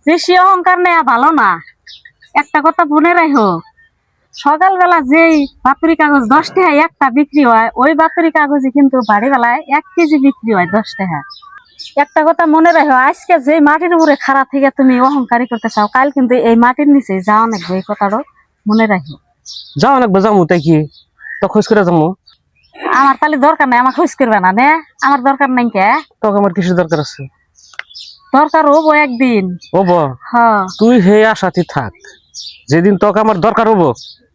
বেশি অহংকার নেওয়া ভালো না। একটা কথা মনে রাখো, সকালবেলা যেই বাতরি কাগজ 10 টাকা একটা বিক্রি হয়, ওই বাতরি কাগজে কিন্তু বাড়িবেলায় 1 কেজি বিক্রি হয় 10 টাকা। একটা কথা মনে রাখো, আজকে যে মাটির উপরে খাড়া থেকে তুমি অহংকারী করতে চাও, কাল কিন্তু এই মাটির নিচে যাওয়া নাকবো, এই কথাটা মনে রাখো। যাও নাকবো, যাবো তাই কি তো খোঁজ করে যাবো। আমার তাহলে দরকার নাই, আমার খোঁজ করবে না নে, আমার দরকার নাই। কে তোকে আমার কিছু দরকার আছে? দরকার হবো একদিন। হবো? হ্যাঁ তুই হে আশাতি থাক, যেদিন তোকে আমার দরকার হবো,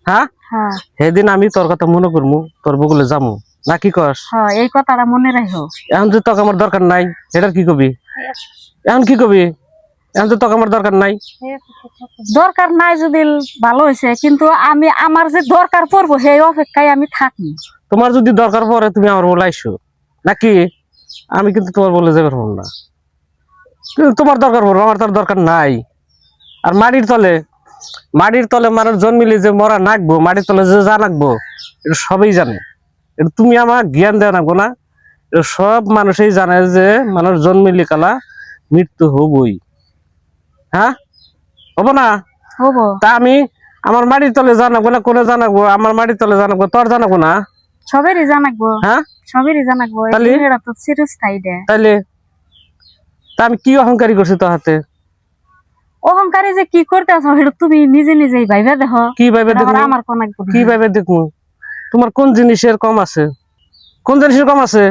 হ্যাঁ হ্যাঁ সেদিন আমি তোর কথা মনে করবো, তোর বগুলে যাবো। না কি কস? হ্যাঁ, এই কথাটা মনে রাখো। এখন যে তোকে আমার দরকার নাই, এটার কি কবি? এখন কি কবি? এখন তো তোকে আমার দরকার নাই। দরকার নাই যদি ভালো হয়েছে, কিন্তু আমি আমার যে দরকার পড়বো সেই অপেক্ষায় আমি থাকি। তোমার যদি দরকার পড়ে তুমি আমার বলাইছো নাকি? আমি কিন্তু তোমার বলে যাবে পারবো না। কিন্তু তোমার দরকার পড়বো, আমার তার দরকার নাই। আর মাটির তলে মানুষ জন্মিলে যে মরা নাকবো, মাটির তলে যে যা নাকবো, এটা সবাই জানে। এটা তুমি আমার জ্ঞান দেওয়া নাকবো না। এটা সব মানুষই জানে যে মানুষ জন্মিলে কালা মৃত্যু হবই। হ্যাঁ, হবো না? হবো। তা আমি আমার মাটির তলে জানাবো না, কোনে জানাবো? আমার মাটির তলে জানাবো, তোর জানাবো না? সবেরই জানাকবো। হ্যাঁ, সবেরই জানাকবো, তাহলে এটা তো চিরস্থায়ী দে। তাইলে তা আমি কি অহংকারী করছি তোর হাতে? অহংকারে যে কি করতে আছো সেটা তুমি নিজে নিজেই ভাইবা দেখো। কি ভাবে দেখবো? আমার কোন কি ভাবে দেখবো? তোমার কোন জিনিসের কম আছে? কোন জিনিসের কম আছে?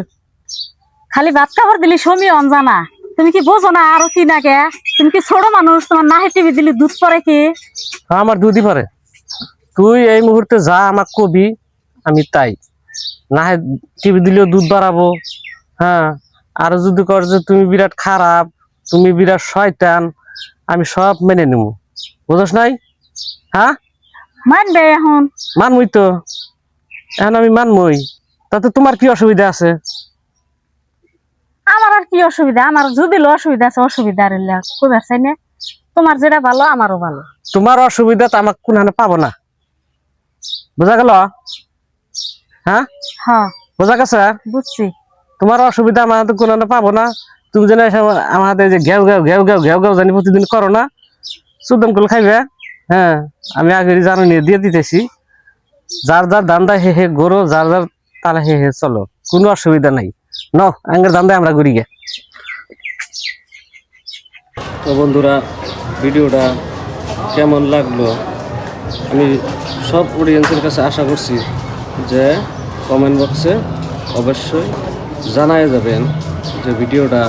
খালি ভাত কাপড় দিলি সমী অনজানা, তুমি কি বোঝো না? আরো কি নাকে, তুমি কি ছোট মানুষ? তোমার নাহে টিভি দিলি দুধ পরে কি? আমার দুধই পারে। তুই এই মুহূর্তে যা আমার কবি, আমি তাই। না হয় টিভি দিলেও দুধ বাড়াবো। হ্যাঁ, আর যদি কর যে তুমি বিরাট খারাপ, তুমি বিরাট শয়তান, আমি সব মেনে নেব। বুঝছ নাই? হ্যাঁ, মানবে এখন? মানবই তো, এখন আমি মানবই। তাতে তোমার কি অসুবিধা আছে? আমার আর কি অসুবিধা? আমার যদি অসুবিধা আছে, অসুবিধা আর কইবার চাই না। তোমার যেটা ভালো আমারও ভালো। তোমার অসুবিধা তো আমাকে কোনখানে পাবো না। বোঝা গেল? হ্যাঁ, হ্যাঁ বোঝা গেছে? বুঝছি। তোমার অসুবিধা আমার হাতে কোনখানে পাবো না। তুমি যেন আমার হাতে যে ঘেউ ঘেউ ঘেউ ঘেউ ঘেউ ঘেউ জানি প্রতিদিন করো না, সুদম করে খাইবে। হ্যাঁ, আমি আগে জানো নিয়ে দিয়ে দিতেছি। যার যার দান্দা হে হে গরো, যার যার তারা হে হে চলো, কোনো অসুবিধা নাই। ন আঙ্গের দান্দায় আমরা ঘুরি গে। তো বন্ধুরা, ভিডিওটা কেমন লাগলো আমি সব অডিয়েন্সের কাছে আশা করছি যে কমেন্ট বক্সে অবশ্যই জানাই যাবেন যে ভিডিওটা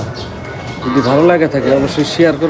যদি ভালো লাগে থাকে অবশ্যই শেয়ার করবেন।